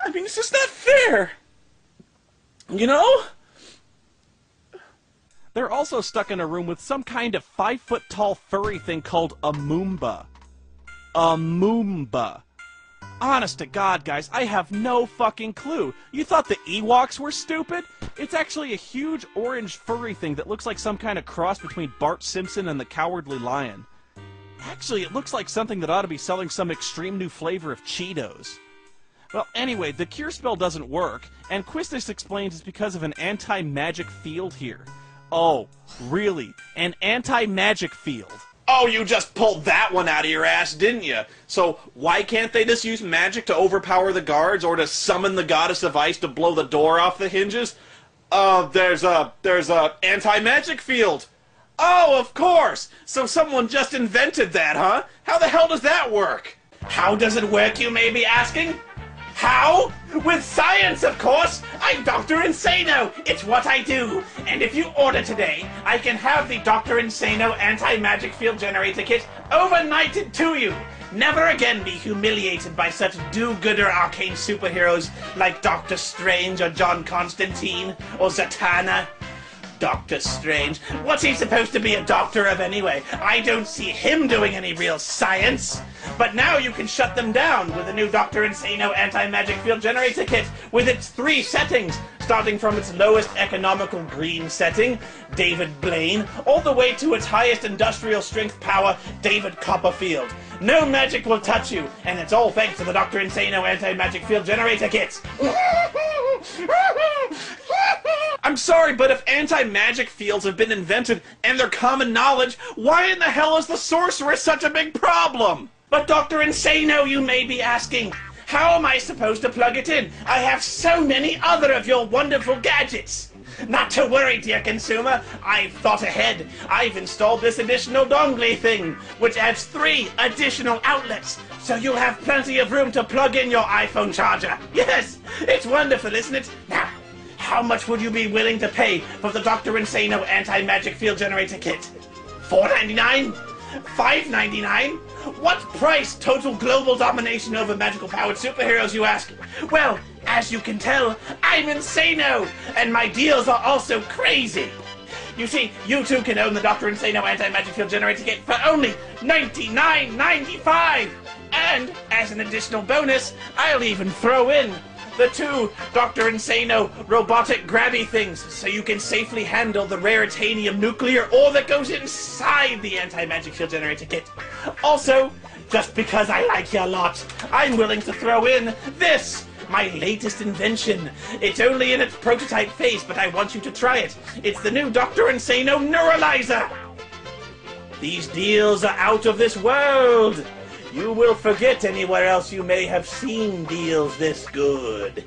I mean, it's just not fair. You know? They're also stuck in a room with some kind of 5-foot-tall furry thing called a Moomba. A Moomba. Honest to God, guys, I have no fucking clue. You thought the Ewoks were stupid? It's actually a huge orange furry thing that looks like some kind of cross between Bart Simpson and the Cowardly Lion. Actually, it looks like something that ought to be selling some extreme new flavor of Cheetos. Well, anyway, the cure spell doesn't work, and Quistis explains it's because of an anti-magic field here. Oh, really? An anti-magic field? Oh, you just pulled that one out of your ass, didn't you? So why can't they just use magic to overpower the guards or to summon the goddess of ice to blow the door off the hinges? There's a anti-magic field. Oh, of course. So someone just invented that, huh? How the hell does that work? How does it work, you may be asking? How? With science, of course! I'm Dr. Insano! It's what I do! And if you order today, I can have the Dr. Insano anti-magic field generator kit overnighted to you! Never again be humiliated by such do-gooder arcane superheroes like Doctor Strange or John Constantine or Zatanna. Doctor Strange. What's he supposed to be a doctor of anyway? I don't see him doing any real science. But now you can shut them down with the new Dr. Insano anti-magic field generator kit with its 3 settings, starting from its lowest economical green setting, David Blaine, all the way to its highest industrial strength power, David Copperfield. No magic will touch you, and it's all thanks to the Dr. Insano anti-magic field generator kit. I'm sorry, but if anti-magic fields have been invented and they're common knowledge, why in the hell is the sorceress such a big problem? But Dr. Insano, you may be asking, how am I supposed to plug it in? I have so many other of your wonderful gadgets. Not to worry, dear consumer, I've thought ahead. I've installed this additional dongle thing, which adds 3 additional outlets, so you'll have plenty of room to plug in your iPhone charger. Yes, it's wonderful, isn't it? Now, how much would you be willing to pay for the Dr. Insano anti-magic field generator kit? $4.99? $5.99? What price total global domination over magical powered superheroes, you ask? Well, as you can tell, I'm Insano, and my deals are also crazy. You see, you too can own the Dr. Insano anti-magic field generator kit for only $99.95. And, as an additional bonus, I'll even throw in the 2 Dr. Insano robotic grabby things, so you can safely handle the raritanium nuclear ore that goes inside the anti-magic field generator kit. Also, just because I like you a lot, I'm willing to throw in this, my latest invention. It's only in its prototype phase, but I want you to try it. It's the new Dr. Insano Neuralyzer. These deals are out of this world. You will forget anywhere else you may have seen deals this good.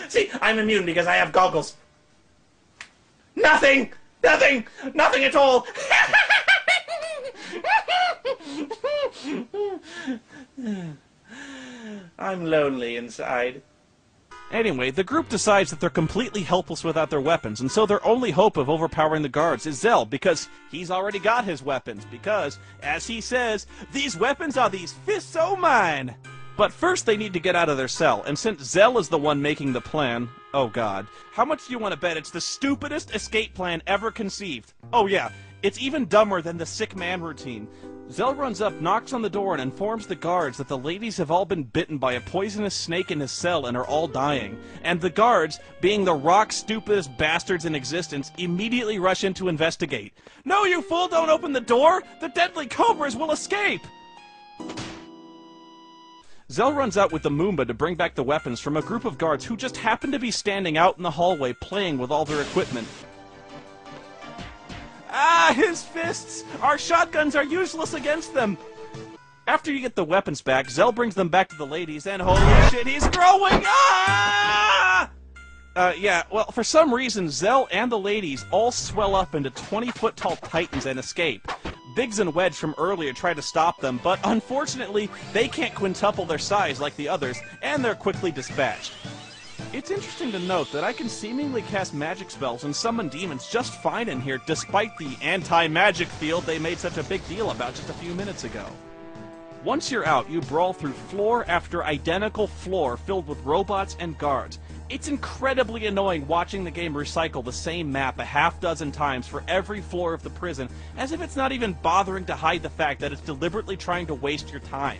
See, I'm immune because I have goggles. Nothing! Nothing! Nothing at all! I'm lonely inside. Anyway, the group decides that they're completely helpless without their weapons, and so their only hope of overpowering the guards is Zell, because he's already got his weapons, because, as he says, these weapons are these fists o' mine! But first they need to get out of their cell, and since Zell is the one making the plan, oh god, how much do you want to bet it's the stupidest escape plan ever conceived? Oh yeah, it's even dumber than the sick man routine. Zell runs up, knocks on the door, and informs the guards that the ladies have all been bitten by a poisonous snake in his cell and are all dying. And the guards, being the rock-stupidest bastards in existence, immediately rush in to investigate. No, you fool, don't open the door! The deadly cobras will escape! Zell runs out with the Moomba to bring back the weapons from a group of guards who just happen to be standing out in the hallway playing with all their equipment. Ah, his fists! Our shotguns are useless against them! After you get the weapons back, Zell brings them back to the ladies, and holy shit, he's growing! Ah! Yeah, well, for some reason, Zell and the ladies all swell up into 20-foot-tall titans and escape. Biggs and Wedge from earlier try to stop them, but unfortunately, they can't quintuple their size like the others, and they're quickly dispatched. It's interesting to note that I can seemingly cast magic spells and summon demons just fine in here, despite the anti-magic field they made such a big deal about just a few minutes ago. Once you're out, you brawl through floor after identical floor filled with robots and guards. It's incredibly annoying watching the game recycle the same map a half dozen times for every floor of the prison, as if it's not even bothering to hide the fact that it's deliberately trying to waste your time.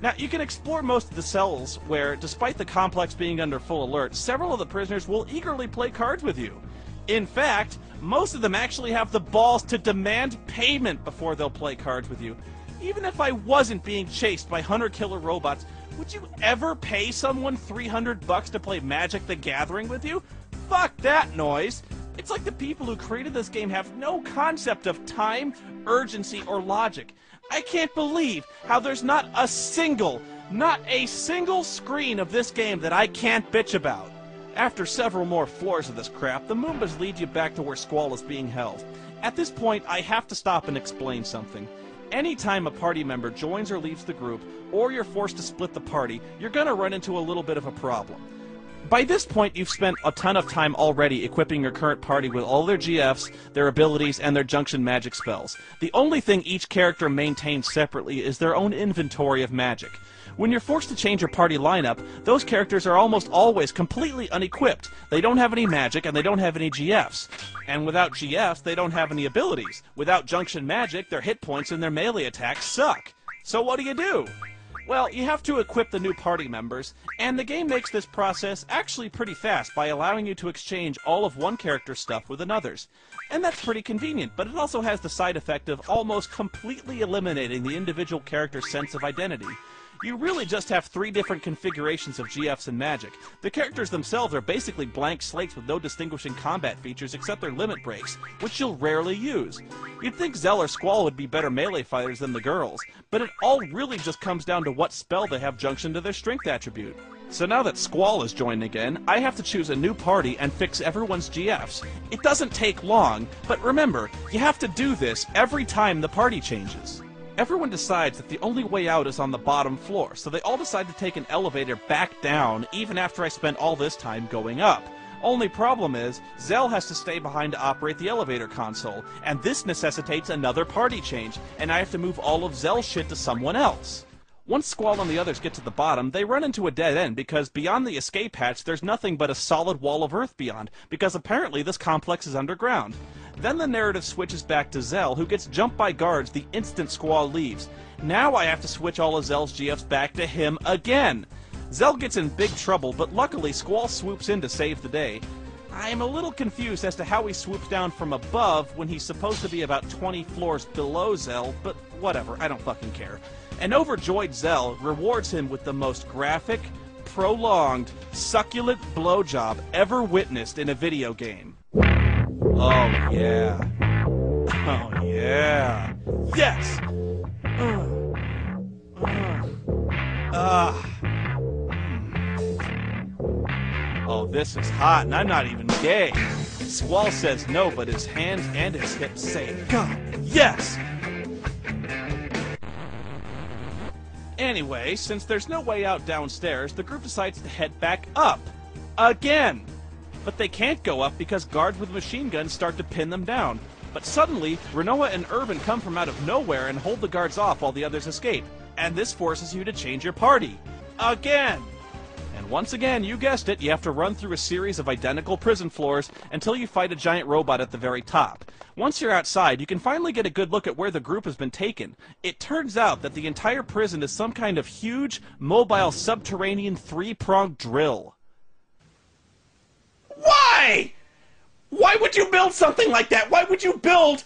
Now, you can explore most of the cells where, despite the complex being under full alert, several of the prisoners will eagerly play cards with you. In fact, most of them actually have the balls to demand payment before they'll play cards with you. Even if I wasn't being chased by hunter-killer robots, would you ever pay someone $300 to play Magic the Gathering with you? Fuck that noise! It's like the people who created this game have no concept of time, urgency, or logic. I can't believe how there's not a single screen of this game that I can't bitch about. After several more floors of this crap, the Moombas lead you back to where Squall is being held. At this point, I have to stop and explain something. Anytime a party member joins or leaves the group, or you're forced to split the party, you're gonna run into a little bit of a problem. By this point, you've spent a ton of time already equipping your current party with all their GFs, their abilities, and their junction magic spells. The only thing each character maintains separately is their own inventory of magic. When you're forced to change your party lineup, those characters are almost always completely unequipped. They don't have any magic, and they don't have any GFs. And without GFs, they don't have any abilities. Without junction magic, their hit points and their melee attacks suck. So what do? Well, you have to equip the new party members, and the game makes this process actually pretty fast by allowing you to exchange all of one character's stuff with another's. And that's pretty convenient, but it also has the side effect of almost completely eliminating the individual character's sense of identity. You really just have 3 different configurations of GFs and magic. The characters themselves are basically blank slates with no distinguishing combat features except their limit breaks, which you'll rarely use. You'd think Zell or Squall would be better melee fighters than the girls, but it all really just comes down to what spell they have junction to their strength attribute. So now that Squall is joined again, I have to choose a new party and fix everyone's GFs. It doesn't take long, but remember, you have to do this every time the party changes. Everyone decides that the only way out is on the bottom floor, so they all decide to take an elevator back down even after I spent all this time going up. Only problem is, Zell has to stay behind to operate the elevator console, and this necessitates another party change, and I have to move all of Zell's shit to someone else. Once Squall and the others get to the bottom, they run into a dead end because beyond the escape hatch there's nothing but a solid wall of earth beyond, because apparently this complex is underground. Then the narrative switches back to Zell, who gets jumped by guards the instant Squall leaves. Now I have to switch all of Zell's GFs back to him again. Zell gets in big trouble, but luckily Squall swoops in to save the day. I'm a little confused as to how he swoops down from above when he's supposed to be about 20 floors below Zell, but whatever, I don't fucking care. An overjoyed Zell rewards him with the most graphic, prolonged, succulent blowjob ever witnessed in a video game. Oh yeah. Oh yeah. Yes! Oh, this is hot, and I'm not even gay. Squall says no, but his hands and his hips say, God, yes! Anyway, since there's no way out downstairs, the group decides to head back up. Again! But they can't go up because guards with machine guns start to pin them down. But suddenly, Renoa and Irvin come from out of nowhere and hold the guards off while the others escape. And this forces you to change your party. Again! And once again, you guessed it, you have to run through a series of identical prison floors until you fight a giant robot at the very top. Once you're outside, you can finally get a good look at where the group has been taken. It turns out that the entire prison is some kind of huge, mobile, subterranean, 3-pronged drill. Why? Why would you build something like that? Why would you build